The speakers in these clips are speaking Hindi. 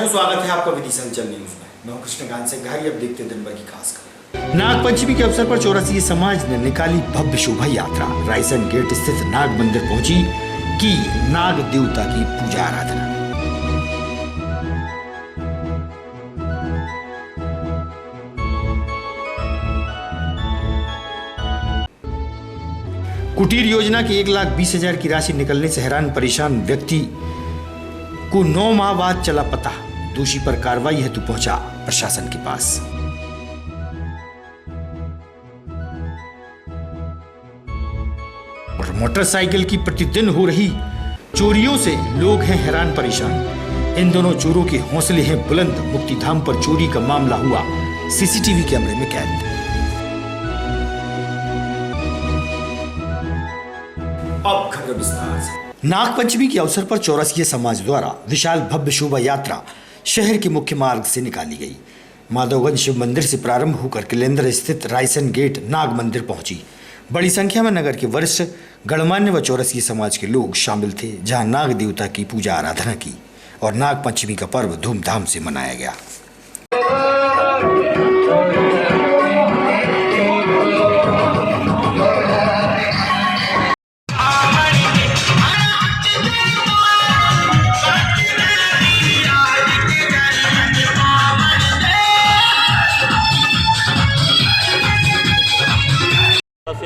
स्वागत है आपका विदिशा न्यूज में। मैं हूं कृष्णकांत से घाई। अब देखते हैं दिन भर की खास खबर। नाग पंचमी के अवसर पर चौरसिया समाज ने निकाली भव्य शोभा यात्रा। रायसन गेट स्थित नाग मंदिर पहुंची, की नाग देवता की पूजा आराधना। कुटीर योजना की 1,20,000 की राशि निकलने से हैरान परेशान व्यक्ति को 9 माह बाद चला पता। दोषी पर कार्रवाई हेतु पहुंचा प्रशासन के पास। और मोटरसाइकिल की प्रतिदिन हो रही चोरियों से लोग हैं हैरान परेशान। इन दोनों चोरों के हौसले हैं बुलंद। मुक्तिधाम पर चोरी का मामला हुआ सीसीटीवी कैमरे में कैद। अब खबर विस्तार से। नाग पंचमी के अवसर पर चौरसिया समाज द्वारा विशाल भव्य शोभा यात्रा शहर के मुख्य मार्ग से निकाली गई। माधवगंज शिव मंदिर से प्रारंभ होकर किलेंद्र स्थित रायसन गेट नाग मंदिर पहुंची। बड़ी संख्या में नगर के वरिष्ठ गणमान्य व चौरसिया समाज के लोग शामिल थे, जहां नाग देवता की पूजा आराधना की और नाग पंचमी का पर्व धूमधाम से मनाया गया।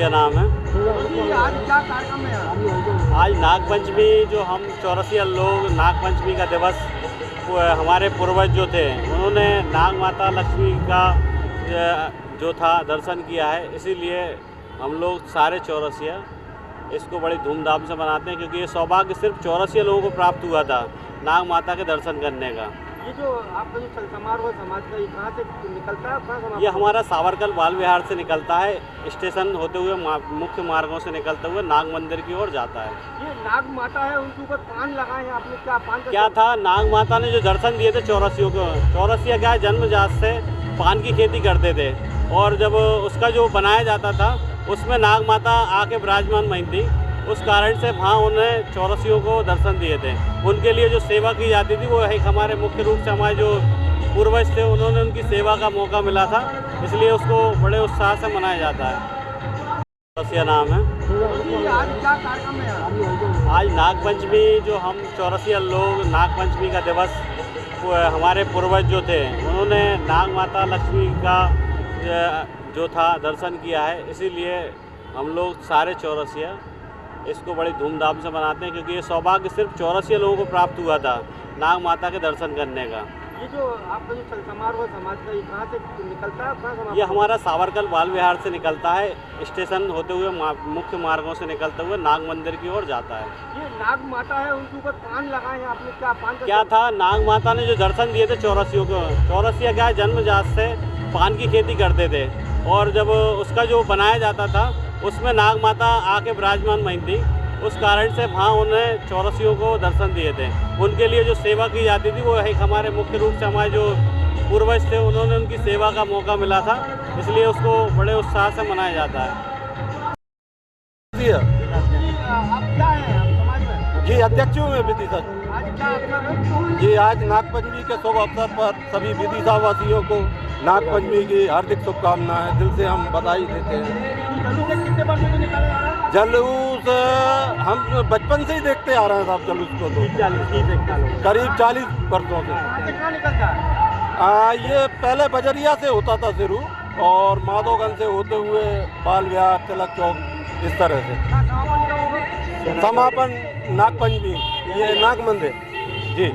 नाम है। आज क्या कार्यक्रम है? आज नाग पंचमी, जो हम चौरसिया लोग नाग पंचमी का दिवस, हमारे पूर्वज जो थे उन्होंने नाग माता लक्ष्मी का जो था दर्शन किया है, इसीलिए हम लोग सारे चौरसिया इसको बड़ी धूमधाम से मनाते हैं, क्योंकि ये सौभाग्य सिर्फ चौरसिया लोगों को प्राप्त हुआ था नाग माता के दर्शन करने का। ये जो आपका जो समारोह समाज का, ये कहाँ से निकलता है? ये हमारा सावरकल बाल विहार से निकलता है, स्टेशन होते हुए मुख्य मार्गों से निकलते हुए नाग मंदिर की ओर जाता है। ये नाग माता है, उनके ऊपर पान लगाए हैं आपने, क्या पान क्या था? नाग माता ने जो दर्शन दिए थे चौरसियों को, चौरसिया क्या है जन्मजात से पान की खेती करते थे, और जब उसका जो बनाया जाता था उसमें नाग माता आके विराजमान नहीं थी, उस कारण से वहाँ उन्हें चौरसियों को दर्शन दिए थे। उनके लिए जो सेवा की जाती थी वो एक हमारे मुख्य रूप से हमारे जो पूर्वज थे उन्होंने उनकी सेवा का मौका मिला था, इसलिए उसको बड़े उत्साह से मनाया जाता है। चौरसिया नाम है। आज क्या कार्यक्रम है? आज नाग पंचमी, जो हम चौरसिया लोग नाग पंचमी का दिवस, हमारे पूर्वज जो थे उन्होंने नाग माता लक्ष्मी का जो था दर्शन किया है, इसीलिए हम लोग सारे चौरसिया इसको बड़ी धूमधाम से मनाते हैं, क्योंकि ये सौभाग्य सिर्फ चौरसिया लोगों को प्राप्त हुआ था नाग माता के दर्शन करने का। ये जो आपका जो समारोह समाज का, ये कहाँ से निकलता है? ये हमारा सावरकल बाल विहार से निकलता है, स्टेशन होते हुए मुख्य मार्गों से निकलते हुए नाग मंदिर की ओर जाता है। ये नाग माता है, उनके ऊपर पान लगाए हैं आपने, क्या पान क्या था? नाग माता ने जो दर्शन दिए थे चौरसियों को, चौरसिया क्या है जन्मजात से पान की खेती करते थे, और जब उसका जो बनाया जाता था उसमें नाग माता आके विराजमान नहीं थी, उस कारण से वहाँ उन्हें चौरसियों को दर्शन दिए थे। उनके लिए जो सेवा की जाती थी वो एक हमारे मुख्य रूप से हमारे जो पूर्वज थे उन्होंने उनकी सेवा का मौका मिला था, इसलिए उसको बड़े उत्साह से मनाया जाता है। आप क्या है समाज में? जी अध्यक्ष हूँ मैं विदिशा। आज क्या अवसर है? जी आज नाग पंचमी के शुभ अवसर पर सभी विदिशा वासियों को नाग पंचमी की हार्दिक शुभकामनाएं दिल से हम बधाई देते हैं। कितने वर्षों से निकाले आ रहा है? जलूस हम बचपन से ही देखते आ रहे हैं साहब, जलूस को तो करीब 40 वर्षों से। कहाँ निकलता है? ये पहले बजरिया से होता था शुरू, और माधवगंज से होते हुए बाल विहार, तिलक चौक, इस तरह से समापन नाग पंचमी ये नाग मंदिर। जी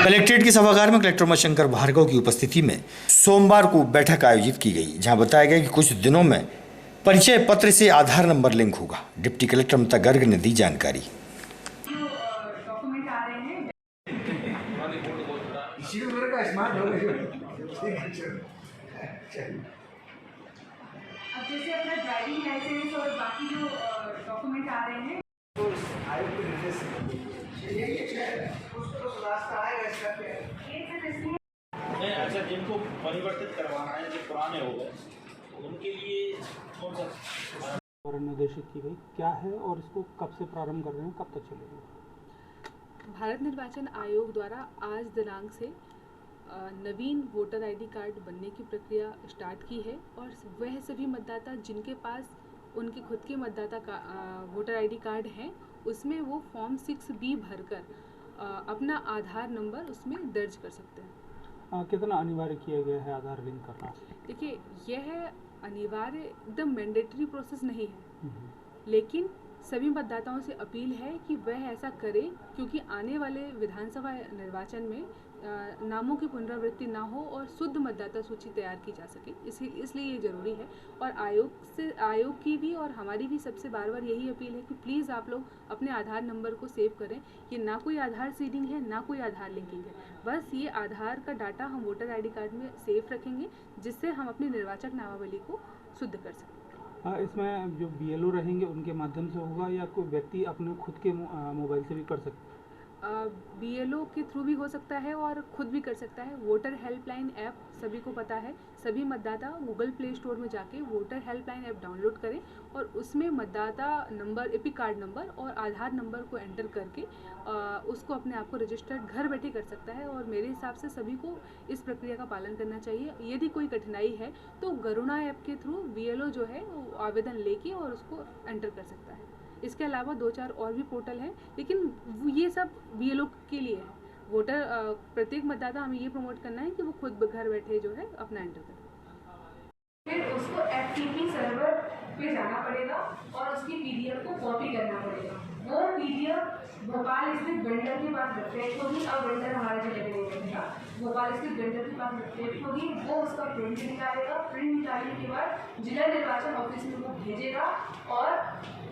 कलेक्ट्रेट के सभागार में कलेक्टर उमाशंकर भार्गव की उपस्थिति में सोमवार को बैठक आयोजित की गई, जहां बताया गया कि कुछ दिनों में परिचय पत्र से आधार नंबर लिंक होगा। डिप्टी कलेक्टर ममता गर्ग ने दी जानकारी। जैसे अपना ड्राइविंग लाइसेंस और बाकी जो डॉक्यूमेंट आ रहे हैं नहीं, अच्छा जिनको परिवर्तित करवाना है, जो पुराने हो गए, उनके लिए कौन सा और निर्देशित की गई क्या है और इसको कब से प्रारंभ कर रहे हैं, कब तक चलेगी? भारत निर्वाचन आयोग द्वारा आज दिनांक से नवीन वोटर आईडी कार्ड बनने की प्रक्रिया स्टार्ट की है और वह सभी मतदाता जिनके पास उनके खुद के मतदाता का वोटर आईडी कार्ड हैं उसमें वो फॉर्म 6B भरकर अपना आधार नंबर उसमें दर्ज कर सकते हैं। कितना अनिवार्य किया गया है आधार लिंक करना? देखिए, यह अनिवार्य एकदम मैंडेटरी प्रोसेस नहीं है, लेकिन सभी मतदाताओं से अपील है कि वह ऐसा करें क्योंकि आने वाले विधानसभा निर्वाचन में नामों की पुनरावृत्ति ना हो और शुद्ध मतदाता सूची तैयार की जा सके, इसलिए ये ज़रूरी है। और आयोग की भी और हमारी भी सबसे बार बार यही अपील है कि प्लीज़ आप लोग अपने आधार नंबर को सेव करें। ये ना कोई आधार सीडिंग है, ना कोई आधार लिंकिंग है, बस ये आधार का डाटा हम वोटर आईडी कार्ड में सेव रखेंगे जिससे हम अपनी निर्वाचक नामावली को शुद्ध कर सकें। इसमें जो BLO रहेंगे उनके माध्यम से होगा या कोई व्यक्ति अपने खुद के मोबाइल से भी कर सकता है? BLO के थ्रू भी हो सकता है और खुद भी कर सकता है। वोटर हेल्पलाइन ऐप सभी को पता है, सभी मतदाता गूगल प्ले स्टोर में जाके वोटर हेल्पलाइन ऐप डाउनलोड करें और उसमें मतदाता नंबर, एपिक कार्ड नंबर और आधार नंबर को एंटर करके उसको अपने आप को रजिस्टर्ड घर बैठे कर सकता है। और मेरे हिसाब से सभी को इस प्रक्रिया का पालन करना चाहिए। यदि कोई कठिनाई है तो गरुणा ऐप के थ्रू BLO जो है वो आवेदन लेके और उसको एंटर कर सकता है। इसके अलावा 2-4 और भी पोर्टल हैं, लेकिन ये सब BLO के लिए है। वोटर प्रत्येक मतदाता हमें ये प्रमोट करना है कि वो खुद घर बैठे जो है अपना एंटर करें। फिर उसको FTP सर्वर पे जाना पड़ेगा और उसकी PDF को कॉपी करना पड़ेगा। वो PDF भोपाल स्थित वेंडर के पास रिफ्लेक्ट होगी। अब वेंडर हमारे जगह नहीं रहेगा, भोपाल स्थित वेंडर के पास रिफ्लेक्ट होगी। वो उसका प्रिंट निकालेगा, प्रिंट निकालने के बाद जिला निर्वाचन ऑफिस में वो भेजेगा और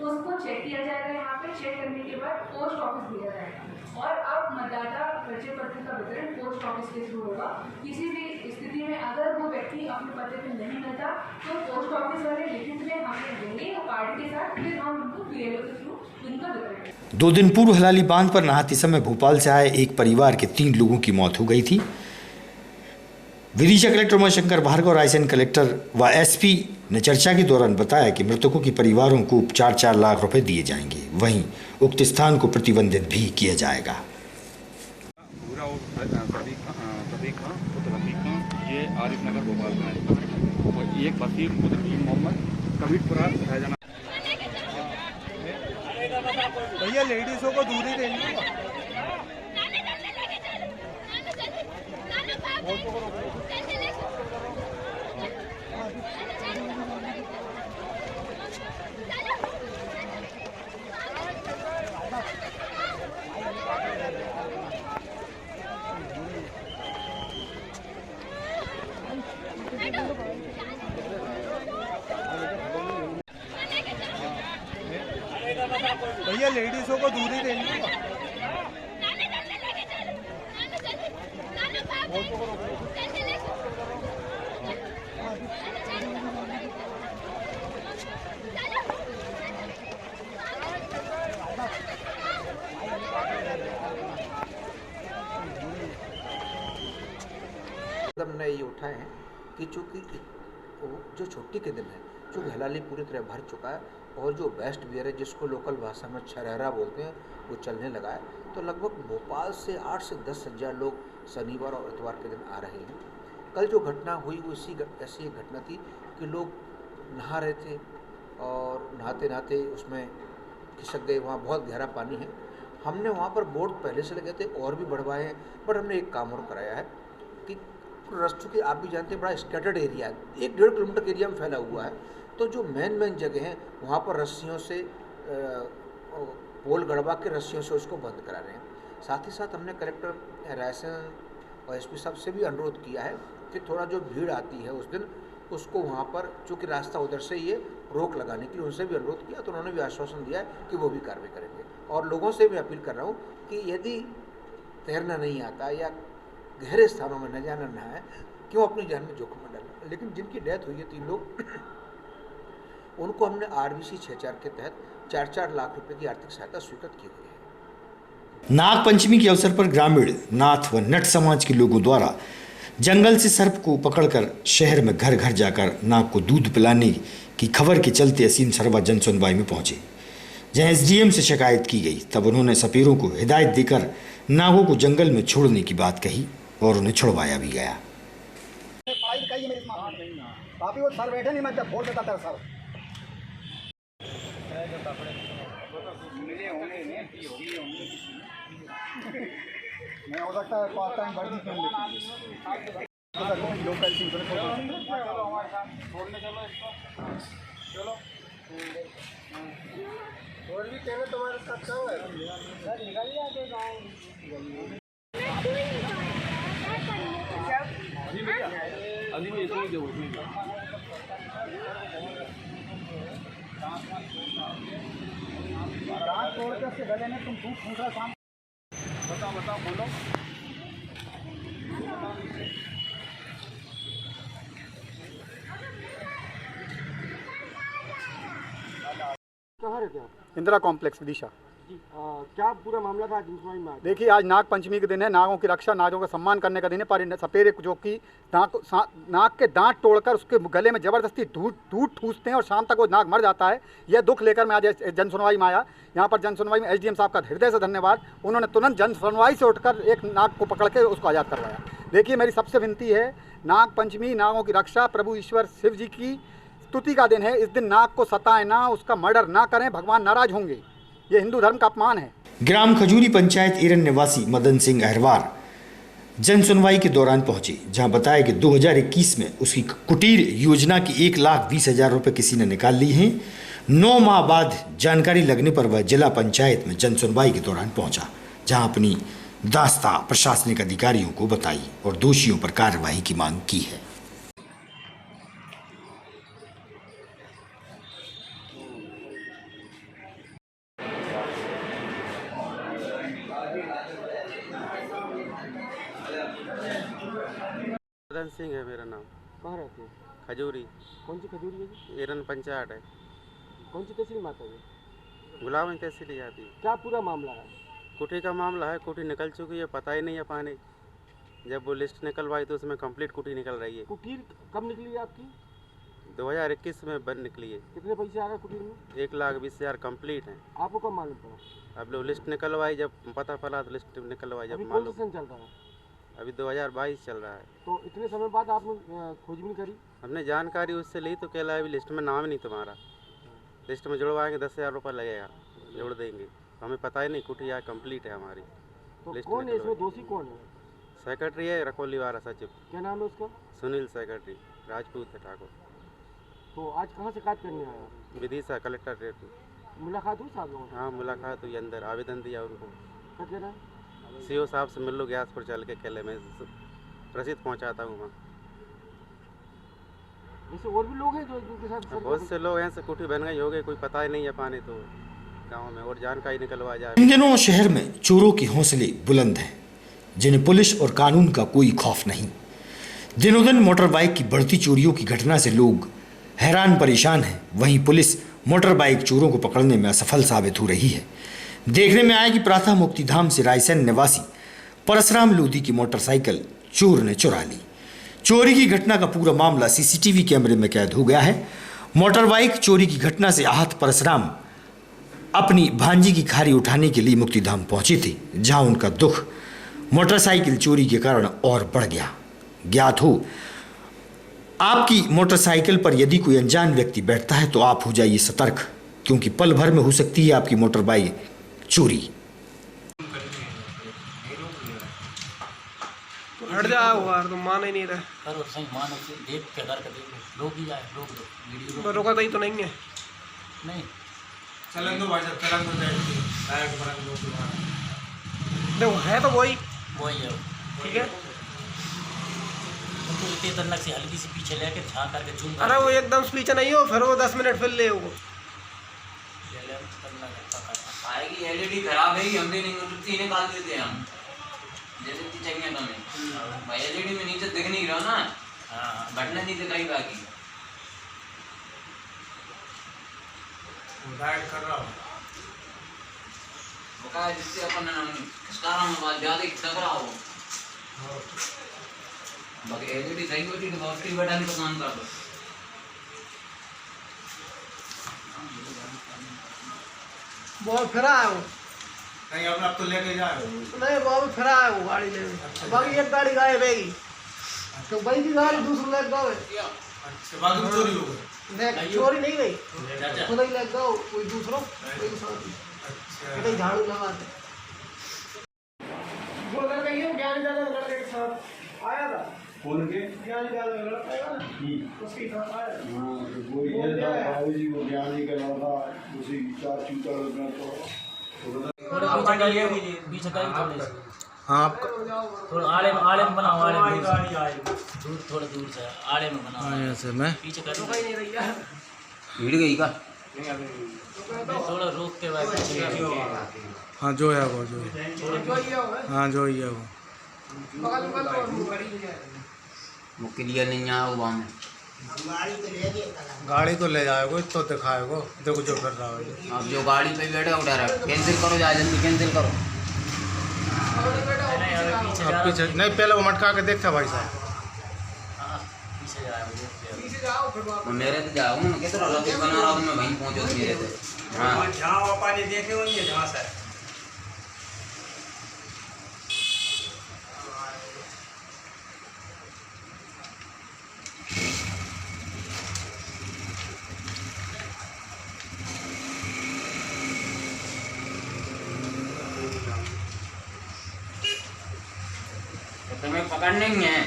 उसको चेक किया जाएगा। यहाँ पे चेक करने के बाद पोस्ट ऑफिस भेजा जाएगा और अब मतदाता परिचय पत्र का वितरण पोस्ट ऑफिस के थ्रू होगा। किसी भी स्थिति में अगर वो व्यक्ति अपने पते पे नहीं मिलता तो पोस्ट ऑफिस वाले लिखित में हमें देंगे और कार्ड के साथ, फिर हम उनको BLO के थ्रू उनका वितरण। 2 दिन पूर्व हलाली बांध पर नहाते समय भोपाल से आए एक परिवार के 3 लोगों की मौत हो गई थी। विदिशा कलेक्टर उमाशंकर भार्गव और रायसेन कलेक्टर व SP ने चर्चा के दौरान बताया कि मृतकों के परिवारों को 4-4 लाख रुपए दिए जाएंगे। वहीं उक्त स्थान को प्रतिबंधित भी किया जाएगा। ये आरिफ नगर भोपाल में है और एक बसीर मुद्दीन मोहम्मद कबीरपुरा फैजाना। भैया लेडीज़ों को दूरी देनी है। भैया लेडीज़ों को दूरी देनी है। हमने ये उठाए हैं कि चूँकि जो छुट्टी के दिन है, चूँकि हलाली पूरी तरह भर चुका है और जो बेस्ट बियर है जिसको लोकल भाषा में छरहरा बोलते हैं वो चलने लगा है, तो लगभग भोपाल से 8 से 10 हज़ार लोग शनिवार और इतवार के दिन आ रहे हैं। कल जो घटना हुई वो ऐसी एक घटना थी कि लोग नहा रहे थे और नहाते नहाते उसमें खिसक गए। वहाँ बहुत गहरा पानी है। हमने वहाँ पर बोर्ड पहले से लगे थे और भी बढ़वाए हैं, पर हमने एक काम और कराया है कि रास्तों के आप भी जानते हैं बड़ा स्कैटर्ड एरिया है, 1-1.5 किलोमीटर के एरिया में फैला हुआ है। तो जो मेन जगह हैं वहाँ पर रस्सियों से पोल गड़वा के रस्सियों से उसको बंद करा रहे हैं। साथ ही साथ हमने कलेक्टर रायसेन और SP साहब से भी अनुरोध किया है कि थोड़ा जो भीड़ आती है उस दिन उसको वहाँ पर, चूँकि रास्ता उधर से ही है, रोक लगाने के लिए उनसे भी अनुरोध किया, तो उन्होंने भी आश्वासन दिया है कि वो भी कार्रवाई करेंगे। और लोगों से भी अपील कर रहा हूँ कि यदि तैरना नहीं आता या गहरे स्थानों में न जाना ना है, क्यों अपनी जान में जोखिम में डालना। लेकिन जिनकी डेथ हुई है 3 लोग उनको हमने RBC 6-4 के तहत 4-4 लाख रुपए की आर्थिक सहायता स्वीकृत की हुई है। नाग पंचमी के अवसर पर ग्रामीण नाथ व नट समाज के लोगों द्वारा जंगल से सर्प को पकड़कर शहर में घर घर जाकर नाग को दूध पिलाने की खबर के चलते असीम सरवा जन सुनवाई में पहुंचे, जहां SDM से शिकायत की गई। तब उन्होंने सपेरों को हिदायत देकर नागों को जंगल में छोड़ने की बात कही और उन्हें छुड़वाया भी गया। वो सर बैठे नहीं, मैं जब बोल देता था सर मैं हो सकता है पार्ट टाइम वर्दी फिल्म लोकल छोड़ने चलो इसको, चलो और भी कहने तुम्हारे साथ चल रहा है सर, निकल जाते गाँव अभी भी इसमें जो रात तोड़ के उसके गले में तुम दूसरा काम बताओ बोलो। कहाँ रहते हैं? इंदिरा कॉम्प्लेक्स विदिशा। क्या पूरा मामला था में? देखिए, आज नाग पंचमी के दिन है, नागों की रक्षा, नागों का सम्मान करने का दिन है। पर सपेरे जो कि नाग के दांत तोड़कर उसके गले में ज़बरदस्ती दूध ठूसते हैं और शाम तक वो नाग मर जाता है। यह दुख लेकर मैं आज जन सुनवाई में आया। यहाँ पर जन सुनवाई में SDM साहब का हृदय से धन्यवाद। उन्होंने तुरंत जन सुनवाई से उठकर एक नाग को पकड़ के उसको आज़ाद करवाया। देखिए, मेरी सबसे विनती है, नाग पंचमी, नागों की रक्षा, प्रभु ईश्वर शिव जी की स्तुति का दिन है। इस दिन नाग को सताएं ना, उसका मर्डर ना करें, भगवान नाराज होंगे। ये हिंदू धर्म का अपमान है। ग्राम खजूरी पंचायत एरन निवासी मदन सिंह अहरवार जन सुनवाई के दौरान पहुंचे, जहां बताया कि 2021 में उसकी कुटीर योजना की 1,20,000 रुपये किसी ने निकाल ली हैं। 9 माह बाद जानकारी लगने पर वह जिला पंचायत में जन सुनवाई के दौरान पहुंचा, जहां अपनी दास्ता प्रशासनिक अधिकारियों को बताई और दोषियों पर कार्रवाई की मांग की है। मदन सिंह है मेरा नाम। कहाँ रहते हैं? खजूरी। कौन सी खजूरी है जी? एरन पंचायत है। कौन सी तहसील में आता है? गुलाबगंज तहसील जाती है। क्या पूरा मामला है? कुटी का मामला है। कुटी निकल चुकी है, पता ही नहीं है पाने। जब वो लिस्ट निकलवाई तो उसमें कंप्लीट कुटी निकल रही है। कुटीर कब निकली है आपकी? 2021 में बन निकली है। कितने पैसे आ गए कुटीर में? 1,20,000 कंप्लीट है। आपको कब मालूम पड़ा? अब लोग लिस्ट निकलवाई, जब पता पड़ा तो लिस्ट निकलवाई जब मालूम। कौन सा सन चल रहा है? अभी 2022 चल रहा है। तो इतने समय बाद आपने खोजबीन करी? हमने जानकारी उससे ली तो कह रहा है अभी लिस्ट में नाम नहीं तुम्हारा, लिस्ट में जुड़वाएंगे 10,000 रुपये लगेगा, जोड़ देंगे। हमें पता ही नहीं, कुटिया कंप्लीट है हमारी। तो कौन है इसमें दोषी? कौन है? सेक्रेटरी है रखोली वाला सचिव। क्या नाम है उसका? सुनील सेक्रेटरी, राजपूत है ठाकुर। तो आज कहाँ शिकायत करने आया? विदिशा कलेक्टरेट में। मुलाकात हुई साहब लोगों से? हाँ, मुलाकात हुई, अंदर आवेदन दिया उनको। क्या कह रहा है? CO साहब से मिल लो, ग्यासपुर चल के केले में रसीद पहुँचाता हूँ वहाँ। ऐसे और भी लोग हैं जो इनके साथ? बहुत से लोग हैं, से कुटी बन गई हो गई, कोई पता ही नहीं है पाने तो गाँव में, और जानकारी निकलवा जाए। इन दिनों शहर में चोरों के हौसले बुलंद हैं, जिन्हें पुलिस और कानून का कोई खौफ नहीं। दिनों दिन मोटर बाइक की बढ़ती चोरियों की घटना से लोग हैरान परेशान हैं। वहीं पुलिस मोटर बाइक चोरों को पकड़ने में असफल साबित हो रही है। देखने में आया कि प्रातः मुक्तिधाम से रायसेन निवासी परशुराम लोधी की मोटरसाइकिल चोर ने चुरा ली। चोरी की घटना का पूरा मामला CCTV कैमरे में कैद हो गया है। मोटर बाइक चोरी की घटना से आहत परशुराम अपनी भांजी की खारी उठाने के लिए मुक्तिधाम पहुंचे थे, जहां उनका दुख मोटरसाइकिल चोरी के कारण और बढ़ गया। ज्ञात हो, आपकी मोटरसाइकिल पर यदि कोई अनजान व्यक्ति बैठता है तो आप हो जाइए सतर्क, क्योंकि पल भर में हो सकती है आपकी मोटर बाइक चोरी। हट जाओ यार, तुम मान ही नहीं रहे। करो सही, मान उसे देख के कर के देख लोग ही जाए, लोग वीडियो तो रोका तो नहीं है। नहीं चलन दो भाई, चलन दो देखो, है तो वही है। ठीक है, तुमको इतने तन्नक से हल्की सी पीछे लेके झांक करके चूम। अरे वो एकदम पीछे नहीं हो, फिर वो 10 मिनट फिर ले वो आएगी। LED खराब है, हम भी नहीं निकाल देते हैं हम, जैसे चाहिए हमें भाई। LED में नीचे दिख नहीं रहा ना, बटन नहीं दिखाई बाकी। डाइट कर रहा हूँ बकाया जिससे अपन स्टार में बात ज़्यादा टकरा हो बाकी एलईडी सही होती तो बहुत बैठा नहीं तो काम कर दो बहुत फिरा है वो नहीं अब तो लेके जा रहे हो नहीं वो अभी फिरा है वो गाड़ी ले बाकी एक गाड़ी गायब है तो भाई की गाड़ी दूसरी लेके जाओ अच्छा बाकी में चोरी हो गई चोरी नहीं गई खुद ही लेके जाओ कोई दूसरों कोई साथी अच्छा झाड़ू लगा दे वो लड़का ये ज्ञान ज्यादा लड़के के साथ आया था कौन के ज्ञान ज्यादा लड़का है ना उसके साथ आया हां तो वो ये था बाबूजी को ज्ञानी का लड़का उसी चाचू का लड़का तो पीछे का थोड़े से हाँ आप थोड़ा आड़े में बनाओ आड़े में गाड़ी आएगी दूर थोड़ा दूर से आड़े में बनाओ ऐसे मैं पीछे कर कोई नहीं रही यार भीड़ गई का थोड़ा रोक के बाद हाँ जो है वो जो हाँ जो ही है वो बगल में और गाड़ी ले जाए मुक्की लिया नहीं आया वो में गाड़ी तो ले जाएगो तो दिखाएगो देखो जो कर रहा है अब जो गाड़ी पे बैठा उठा रहा कैंसिल करो जा जल्दी कैंसिल करो अब पीछे नहीं पहले वो मटका के देखता भाई साहब पीछे जाओ फिर वापस मेरे तो जाओ ना कितना लगे बना रहा हूँ मैं वहीं पहुँचो मेरे से हाँ जहाँ पानी देखे होंगे जहाँ से तुम्हें पकड़ने ही है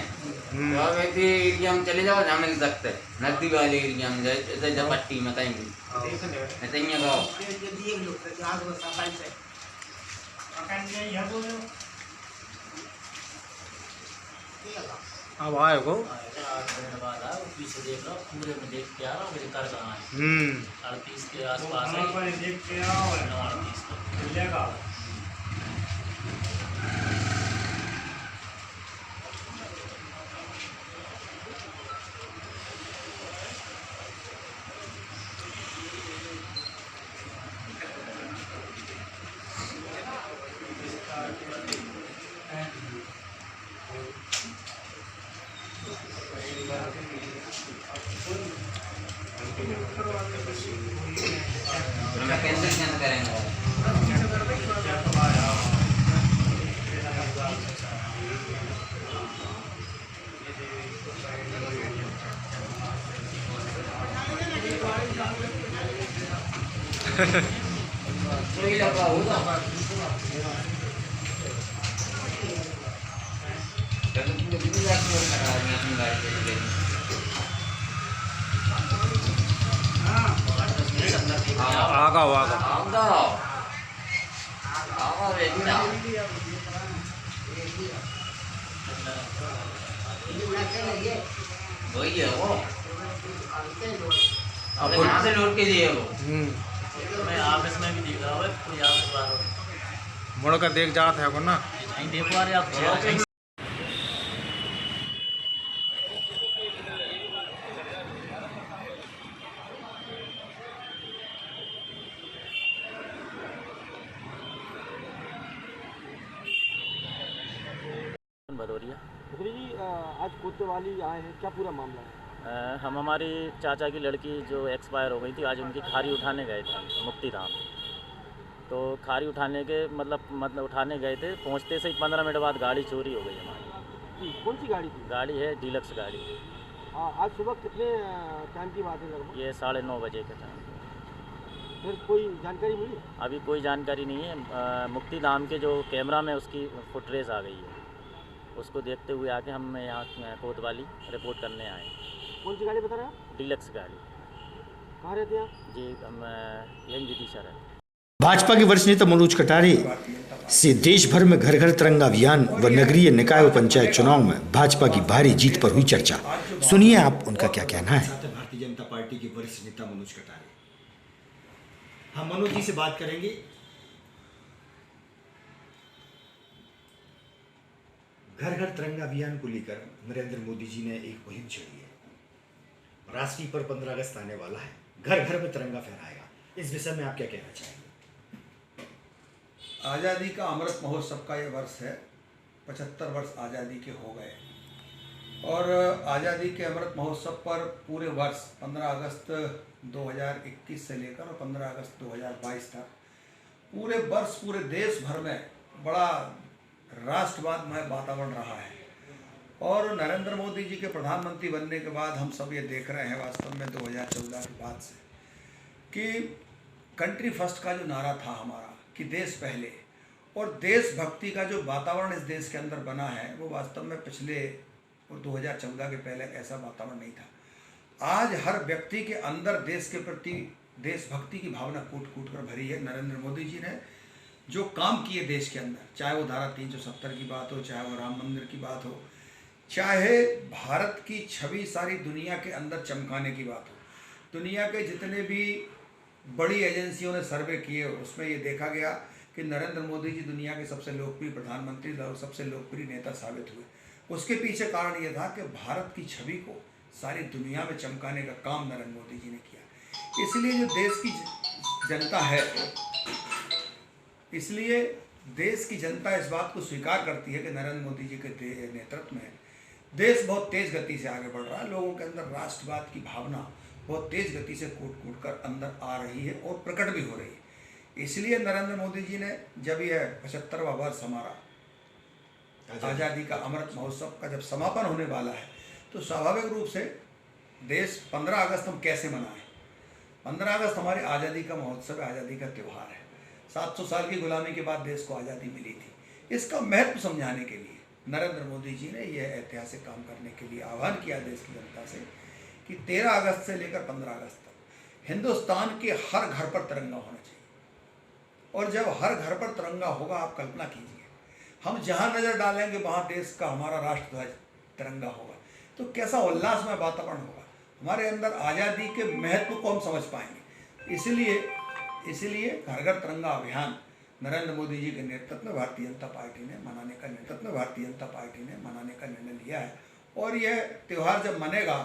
तो अब ऐसे एरिया में चले जाओ जहाँ मिल सकते नदी वाले एरिया में जैसे जपट्टी में कहीं भी ऐसे ही गाओ अब आएगो पीछे देख रहा पूरे में देख के आ रहा हूँ मुझे कर कहाँ है 38 के आसपास है देख के आओ 38 को मिलेगा कैंसिल करेंगे कोई लगा होगा आगा वही है वो अब यहाँ से लौट के दिए वो मैं ऑफिस में भी देख रहा हूँ कोई ऑफिस वाला मुड़ कर देख जाता है ना नहीं देख पा रहे आप भदौरिया जी आज कोतवाली आए हैं क्या पूरा मामला है हम हमारी चाचा की लड़की जो एक्सपायर हो गई थी आज उनकी खारी उठाने गए थे मुक्ति धाम तो खारी उठाने के मतलब उठाने गए थे पहुंचते से ही 15 मिनट बाद गाड़ी चोरी हो गई हमारी। कौन सी गाड़ी थी? गाड़ी है डीलक्स गाड़ी। आज सुबह कितने टाइम की बात है लगभग? ये 9:30 बजे के टाइम। फिर कोई जानकारी मिली? अभी कोई जानकारी नहीं है। मुक्ति धाम के जो कैमरा में उसकी फुटरेज आ गई है, उसको देखते हुए आके हम यहाँ कोतवाली रिपोर्ट करने आए। कौन सी गाड़ी बता रहे हैं? डीलक्स गाड़ी। कहाँ रहते हैं आप? जी हम यही विदिशा रहते। भाजपा के वरिष्ठ नेता मनोज कटारे से देश भर में घर घर तिरंगा अभियान व नगरीय निकाय व पंचायत चुनाव में भाजपा की भारी जीत पर हुई चर्चा। सुनिए आप उनका क्या कहना है। भारतीय जनता पार्टी के वरिष्ठ नेता मनोज कटारे, हम मनोज जी से बात करेंगे। घर घर तिरंगा अभियान को लेकर नरेंद्र मोदी जी ने एक मुहिम छेड़ी है। राष्ट्रीय पर्व 15 अगस्त आने वाला है, घर घर में तिरंगा फहराएगा। इस विषय में आप क्या कहना चाहेंगे? आज़ादी का अमृत महोत्सव का ये वर्ष है। 75 वर्ष आज़ादी के हो गए और आज़ादी के अमृत महोत्सव पर पूरे वर्ष 15 अगस्त 2021 से लेकर और 15 अगस्त 2022 तक पूरे वर्ष पूरे देश भर में बड़ा राष्ट्रवादमय वातावरण रहा है। और नरेंद्र मोदी जी के प्रधानमंत्री बनने के बाद हम सब ये देख रहे हैं वास्तव में 2014 के बाद से कि कंट्री फर्स्ट का जो नारा था हमारा कि देश पहले, और देशभक्ति का जो वातावरण इस देश के अंदर बना है वो वास्तव में पिछले 2014 के पहले ऐसा वातावरण नहीं था। आज हर व्यक्ति के अंदर देश के प्रति देशभक्ति की भावना कूट कूट कर भरी है। नरेंद्र मोदी जी ने जो काम किए देश के अंदर, चाहे वो धारा 370 की बात हो, चाहे वो राम मंदिर की बात हो, चाहे भारत की छवि सारी दुनिया के अंदर चमकाने की बात हो। दुनिया के जितने भी बड़ी एजेंसियों ने सर्वे किए उसमें ये देखा गया कि नरेंद्र मोदी जी दुनिया के सबसे लोकप्रिय प्रधानमंत्री और सबसे लोकप्रिय नेता साबित हुए। उसके पीछे कारण ये था कि भारत की छवि को सारी दुनिया में चमकाने का काम नरेंद्र मोदी जी ने किया। इसलिए जो देश की जनता है, इसलिए देश की जनता इस बात को स्वीकार करती है कि नरेंद्र मोदी जी के नेतृत्व में देश बहुत तेज़ गति से आगे बढ़ रहा है। लोगों के अंदर राष्ट्रवाद की भावना बहुत तेज़ गति से कूट कूट कर अंदर आ रही है और प्रकट भी हो रही है। इसलिए नरेंद्र मोदी जी ने जब यह 75वां वर्ष हमारा आज़ादी का अमृत महोत्सव का जब समापन होने वाला है तो स्वाभाविक रूप से देश 15 अगस्त हम कैसे मनाएं। 15 अगस्त हमारी आज़ादी का महोत्सव है, आज़ादी का त्यौहार है। 700 साल की गुलामी के बाद देश को आज़ादी मिली थी। इसका महत्व समझाने के लिए नरेंद्र मोदी जी ने यह ऐतिहासिक काम करने के लिए आह्वान किया देश की जनता से कि 13 अगस्त से लेकर 15 अगस्त तक हिंदुस्तान के हर घर पर तिरंगा होना चाहिए। और जब हर घर पर तिरंगा होगा, आप कल्पना कीजिए, हम जहाँ नज़र डालेंगे वहाँ देश का हमारा राष्ट्रध्वज तिरंगा होगा, तो कैसा उल्लासमय वातावरण होगा। हमारे अंदर आज़ादी के महत्व को हम समझ पाएंगे। इसलिए घर घर तिरंगा अभियान नरेंद्र मोदी जी के नेतृत्व में भारतीय जनता पार्टी ने मनाने का निर्णय लिया है। और यह त्यौहार जब मनेगा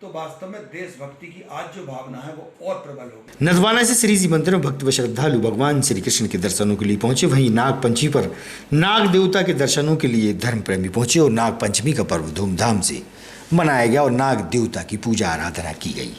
तो वास्तव में देशभक्ति की आज जो भावना है वो और प्रबल होगी। नजवाना से श्री जी मंदिर में भक्त व श्रद्धालु भगवान श्री कृष्ण के दर्शनों के लिए पहुंचे। वहीं नाग पंचमी पर नाग देवता के दर्शनों के लिए धर्म प्रेमी पहुंचे और नाग पंचमी का पर्व धूमधाम से मनाया गया और नाग देवता की पूजा आराधना की गई।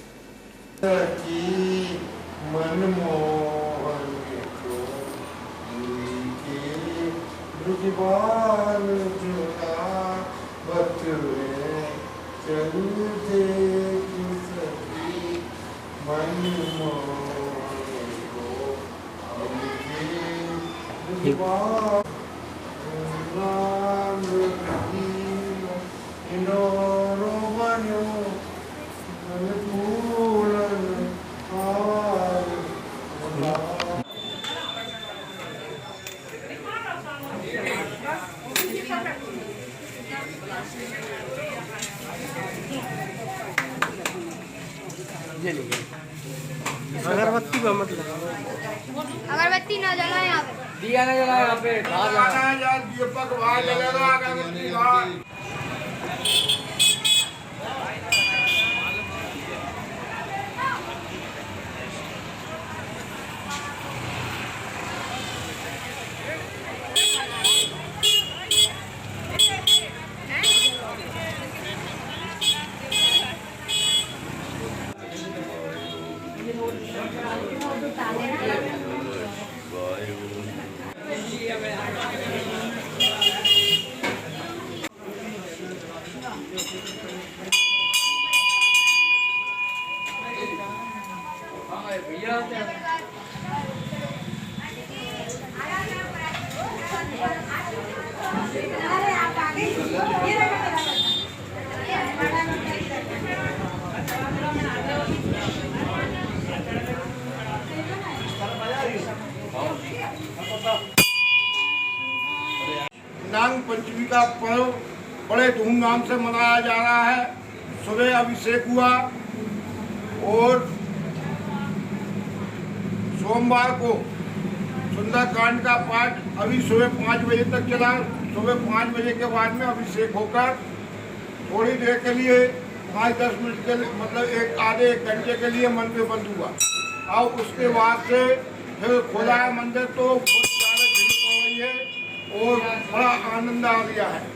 अगरबत्ती का मतलब अगरबत्ती ना जलाए यहाँ पे, दिया ना जलाए यहाँ पे, दीपक बाहर जलेगा, अगरबत्ती बाहर। नाग पंचमी का पर्व बड़े धूमधाम से मनाया जा रहा है। सुबह अभिषेक हुआ और सोमवार को सुंदरकांड का पाठ अभी सुबह 5 बजे तक चला। सुबह 5 बजे के बाद में अभिषेक होकर थोड़ी देर के लिए 5-10 मिनट के लिए, मतलब एक आधे 1 घंटे के लिए मंदिर बंद हुआ। और उसके बाद से फिर खोला है मंदिर तो बहुत ज़्यादा भीड़ पड़ रही है और बड़ा आनंद आ गया है।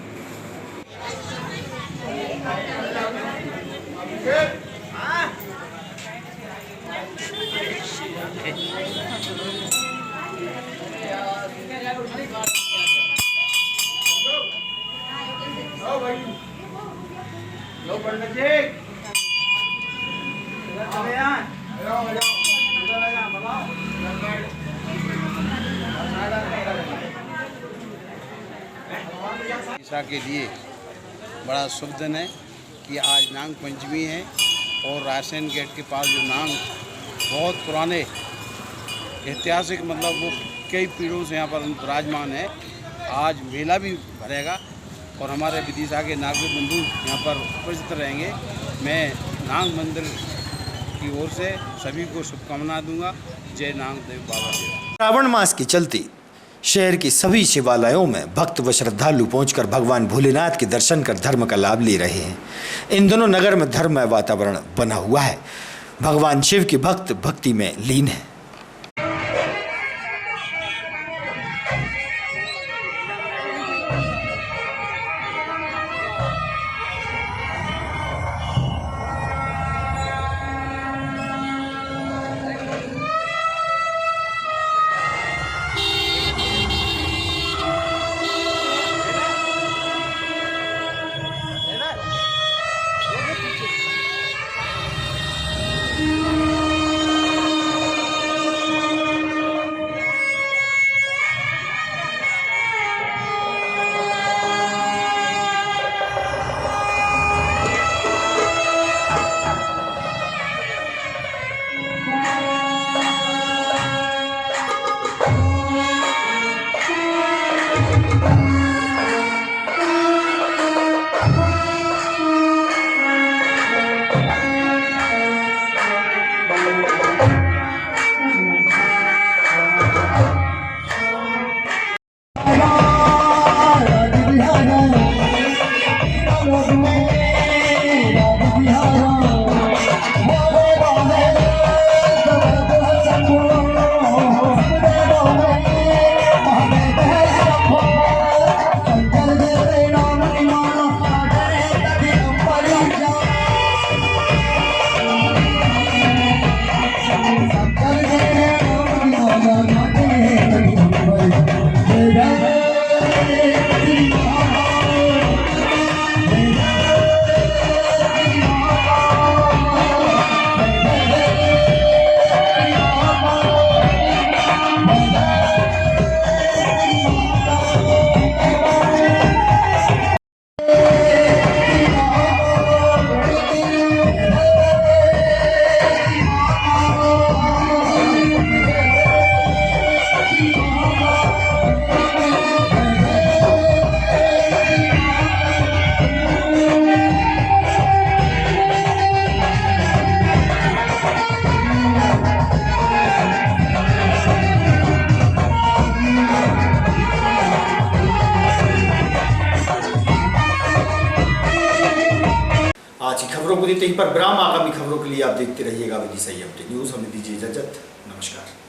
लो पंडित जी ईसा के लिए बड़ा शुभ दिन है कि आज नाग पंचमी है और रायसेन गेट के पास जो नाग बहुत पुराने ऐतिहासिक मतलब वो कई पीढ़ियों से यहाँ पर विराजमान है। आज मेला भी भरेगा और हमारे विदिशा के नागरिक बंधु यहाँ पर उपस्थित रहेंगे। मैं नाग मंदिर की ओर से सभी को शुभकामना दूंगा। जय नाग देव बाबा देव। श्रावण मास के चलते शहर के सभी शिवालयों में भक्त व श्रद्धालु पहुंचकर भगवान भोलेनाथ के दर्शन कर धर्म का लाभ ले रहे हैं। इन दोनों नगर में धर्ममय वातावरण बना हुआ है। भगवान शिव के भक्त भक्ति में लीन हैं। आज की खबरों को देते ही पर विराम। आगामी खबरों के लिए आप देखते रहिएगा विदिशा अपडेट न्यूज़। हमें दीजिए इजाजत। नमस्कार।